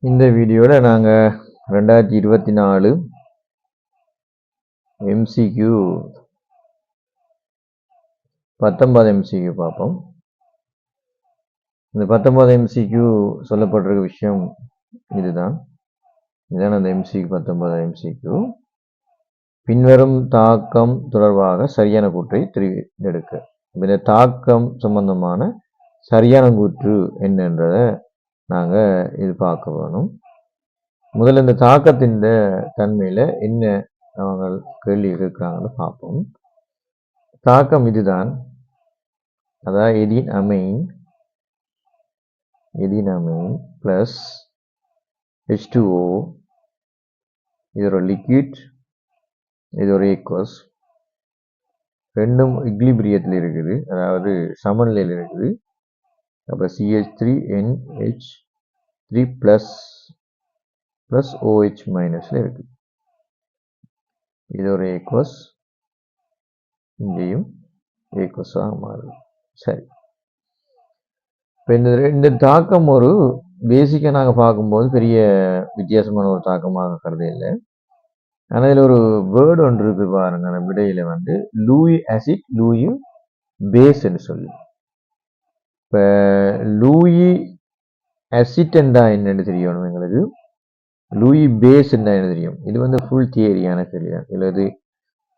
இந்த வீடியோவில் நாங்கள் 2024 MCQ 19 MCQ பார்ப்போம். இந்த 19 MCQ சொல்லப்பட்டிருக்க விஷயம் இதுதான் அந்த MCQ 19 MCQ. பின்வரும் தாக்கம் தொடர்பாக சரியான கூற்றை தெரிந்தெடுக்க. இந்த தாக்கம் சம்பந்தமான சரியான கூற்று என்னன்றதை நாங்கள் இது பார்க்க வேணும். முதல்ல இந்த தாக்கத்தின் தன்மையில் என்ன அவங்க கேள்வி இருக்கிறாங்கன்னு பார்ப்போம். தாக்கம் இதுதான், அதாவது எதின் அமைன் பிளஸ் H2O, இது ஒரு லிக்விட், இது ஒரு ஏக்வஸ், ரெண்டும் இக்லிபிரியத்தில் இருக்குது, அதாவது சமநிலையில் இருக்குது. அப்போ CH3NH3 ப்ளஸ் OH மைனஸில் இருக்குது. இது ஒரு ஏக்வஸ், இங்கேயும் ஏக்வஸாக மாறுது. சரி, இப்போ இந்த தாக்கம் ஒரு பேசிக்காக நாங்கள் பார்க்கும்போது பெரிய வித்தியாசமான ஒரு தாக்கமாக கருத இல்லை. ஆனால் இதில் ஒரு வேர்டு ஒன்று இருக்குது பாருங்க, அந்த விடையில் லூயி ஆசிட், லூயி பேஸ்ன்னு சொல்லி. இப்போ லூயி ஆசிட் என்றா என்னன்னு தெரியணும் எங்களுக்கு, லூயி பேஸ் என்ன தெரியும். இது ஃபுல் தியரியான கேள்வி. இதில் இது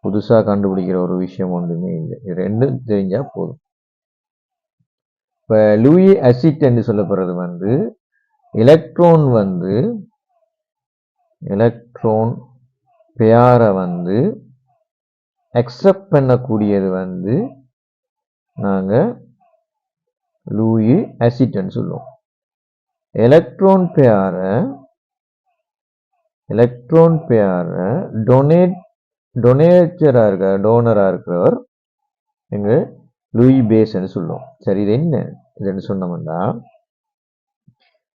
புதுசாக கண்டுபிடிக்கிற ஒரு விஷயம் ஒன்றுமே இல்லை. இது ரெண்டும் தெரிஞ்சால் போதும். இப்போ லூயி ஆசிட் என்று சொல்லப்படுறது எலக்ட்ரான் பேரை அக்செப்ட் பண்ணக்கூடியது நாங்கள் லூயி ஆசிட்னு சொல்லுவோம். எலக்ட்ரான் பேரை டோனராக இருக்கிறவர் எங்க லூயி பேஸ்ன்னு சொல்லுவோம். சரி, இது இதுன்னு சொன்னோம்னா,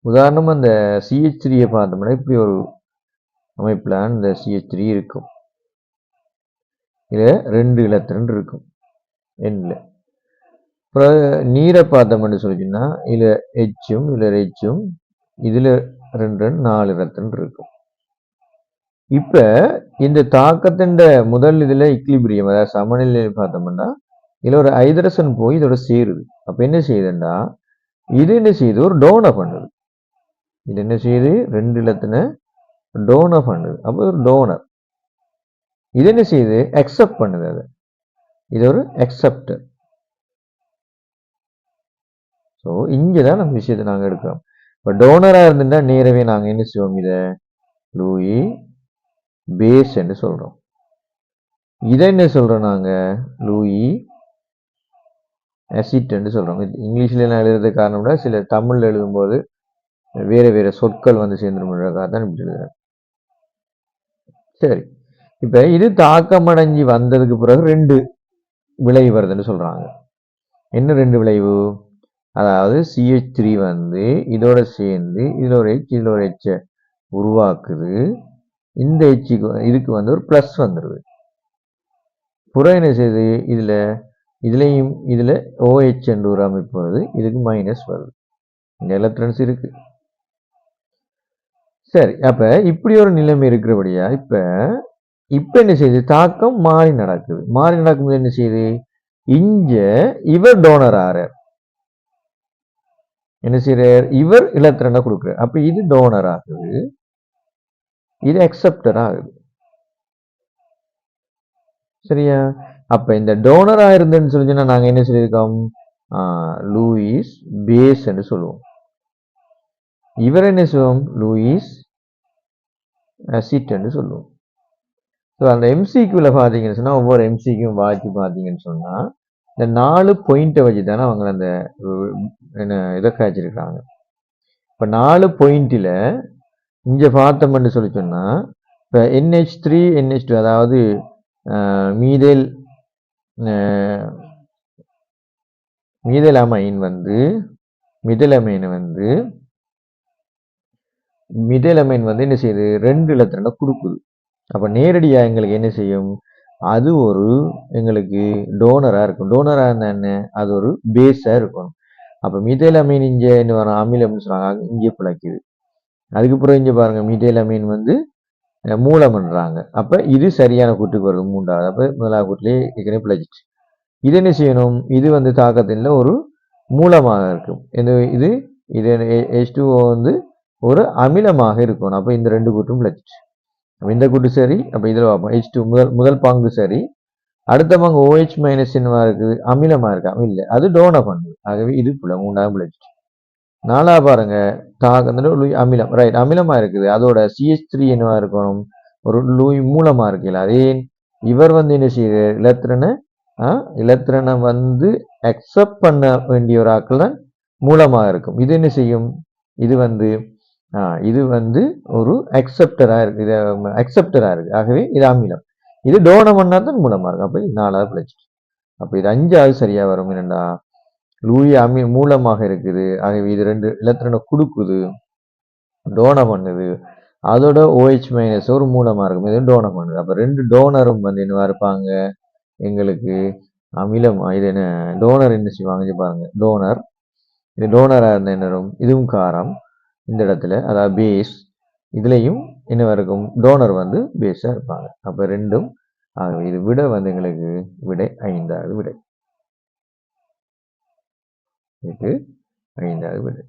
உதாரணம் அந்த CH3 பார்த்தோம்னா இப்படி ஒரு அமைப்பில் இந்த CH3 இருக்கும். இதில் 2 எலக்ட்ரான் இருக்கும் எண்ணில். அப்புறம் நீரை பார்த்தோம்னு சொல்லிச்சுன்னா இதில் Hம் இதில் Hம், இதில் 4 எலக்ட்ரான் இருக்கும். இப்போ இந்த தாக்கத்தின் முதல் இதில் இக்லிபிரியம், அதாவது சமநிலையில் பார்த்தோம்னா இதில் ஒரு ஹைட்ரஜன் போய் இதோட சேருது. அப்போ என்ன செய்யுதுன்னா, இது என்ன செய்யுது, ஒரு டோனர் பண்ணுது. இது என்ன செய்யுது, 2 எலக்ட்ரானை டோனர் பண்ணுது. அப்போ ஒரு டோனர். இது என்ன செய்யுது, அக்செப்ட் பண்ணுது. அது இது ஒரு அக்செப்டர். ஸோ இங்கே தான் நம்ம விஷயத்தை நாங்கள் எடுக்கிறோம். இப்போ டோனராக இருந்துட்டா நேரவே நாங்கள் என்ன செய்வோம், இதை லூயி பேஸ் என்று சொல்கிறோம். இதை என்ன சொல்கிறோம், நாங்கள் லூயி ஆசிட் என்று சொல்கிறோம். இங்கிலீஷில் நான் எழுதுறது காரணம்னா சில தமிழில் எழுதும்போது வேறு சொற்கள் சேர்ந்துருக்காக தான் இப்படி எழுதுறேன். சரி, இப்போ இது தாக்கமடைஞ்சி வந்ததுக்கு பிறகு 2 விளைவு வருதுன்னு சொல்கிறாங்க. என்ன 2 விளைவு? அதாவது CH3 இதோட சேர்ந்து இதில் ஒரு H, இதில் ஒரு H உருவாக்குது. இந்த இதுக்கு ஒரு ப்ளஸ் வந்துடுது. புறம் என்ன செய்யுது, இதுலேயும் இதில் OH என்று ஒரு அமைப்பு வருது, இதுக்கு மைனஸ் வருது. இந்த எலக்ட்ரான்ஸ் இருக்கு. சரி, அப்போ இப்படி ஒரு நிலைமை இருக்கிறபடியா இப்போ என்ன செய்யுது, தாக்கம் மாறி நடக்குது. மாறி நடக்கும்போது என்ன செய்யுது, இவர் டோனர் ஆறார், என்ன செய்யறார், இவர் எலக்ட்ரானை கொடுக்குறார். அப்போ இது டோனர் ஆகுது, இது அக்செப்டர் ஆகுது. சரியா? அப்ப இந்த டோனரா இருந்துன்னு சொல்லிச்சுன்னா நாங்க என்ன சொல்லியிருக்கோம், லூயிஸ் பேஸ் என்று சொல்லுவோம். இவர் என்ன சொல்லுவோம், லூயிஸ் ஆசிட் என்று சொல்லுவோம். ஸோ அந்த MCQல பார்த்தீங்கன்னு சொன்னா, ஒவ்வொரு MCQவும் வாட்சி பார்த்தீங்கன்னு சொன்னா இந்த 4 பாயிண்ட்டை வச்சு தானே அவங்க அந்த இதை காய்ச்சிருக்காங்க. இப்போ 4 பாயிண்டில் இங்கே பார்த்தோம்னு சொல்லி சொன்னா, இப்போ NH3 NH2, அதாவது மீதேல் அமைன் என்ன செய்யுது, 2 எலக்ட்ரானை கொடுக்குது. அப்போ நேரடியாக எங்களுக்கு என்ன செய்யும், அது ஒரு எங்களுக்கு டோனராக இருக்கும். டோனராக இருந்தால் என்ன, அது ஒரு பேஸாக இருக்கணும். அப்போ மிதைல் அமைன் இங்கே என்ன வரும், அமிலம்னு சொல்கிறாங்க, இங்கே பிழைக்குது. அதுக்கப்புறம் இங்கே பாருங்க மீட்டைலமீன் வந்து மூலம்ன்றாங்க. அப்போ இது சரியான கூட்டுக்கு வருது 3வது. அப்போ முதலாவது கூட்டிலே ஏற்கனவே பிழைச்சிட்டு இது என்ன செய்யணும்? இது வந்து தாக்கத்தின் ஒரு மூலமாக இருக்கும். இது இது H2O வந்து ஒரு அமிலமாக இருக்கணும். அப்போ இந்த 2 கூட்டும் பிழைச்சிட்டு அப்போ இந்த கூட்டு சரி. அப்போ இதில் பார்ப்போம் H2 முதல் பங்கு சரி. அடுத்த பங்கு OH மைனஸ் என்னவா இருக்குது? அமிலமாக இருக்கா? இல்லை, அது டோன பங்கு. ஆகவே இது 3வது பிழைச்சிட்டு 4வது பாருங்க தாக்கத்தில் லூய் அமிலம் ரைட் அமிலமாக இருக்குது. அதோட CH3 என்னவா இருக்கணும்? ஒரு லூய் மூலமாக இருக்குல்ல. அதே இவர் வந்து என்ன செய்யுது? இலத்திரனை வந்து அக்செப்ட் பண்ண வேண்டிய ஒரு ஆக்கள் தான் மூலமாக இருக்கும். இது என்ன செய்யும்? இது வந்து ஒரு அக்செப்டரா இருக்கு. இது அக்செப்டரா இருக்கு. ஆகவே இது அமிலம். இது டோனம் பண்ணா தான் மூலமா இருக்கும். அப்போ 4வது பிழைச்சிட்டு அப்போ இது 5வது சரியா வரும். என்னண்டா லூய் மூலமாக இருக்குது. ஆகவே இது 2 இலத்திரனை கொடுக்குது, டோனம் பண்ணுது. அதோட OH மைனஸ் ஒரு மூலமா இருக்கும். இது டோனம் பண்ணுது. அப்போ 2 டோனரும் வந்து என்னவா இருப்பாங்க? எங்களுக்கு அமிலம். இது என்ன டோனர் என்ன செய்வாங்க பாருங்க. டோனர் இது டோனராக இருந்த என்ன வரும்? இதுவும் காரம் இந்த இடத்துல, அதாவது பேஸ். இதுலேயும் என்ன இருக்கும்? டோனர் வந்து பேஸாக இருப்பாங்க. அப்போ 2ம் ஆகவே இது விட வந்து எங்களுக்கு விடை 5வது விடை. இதுக்கு 5வது விடை.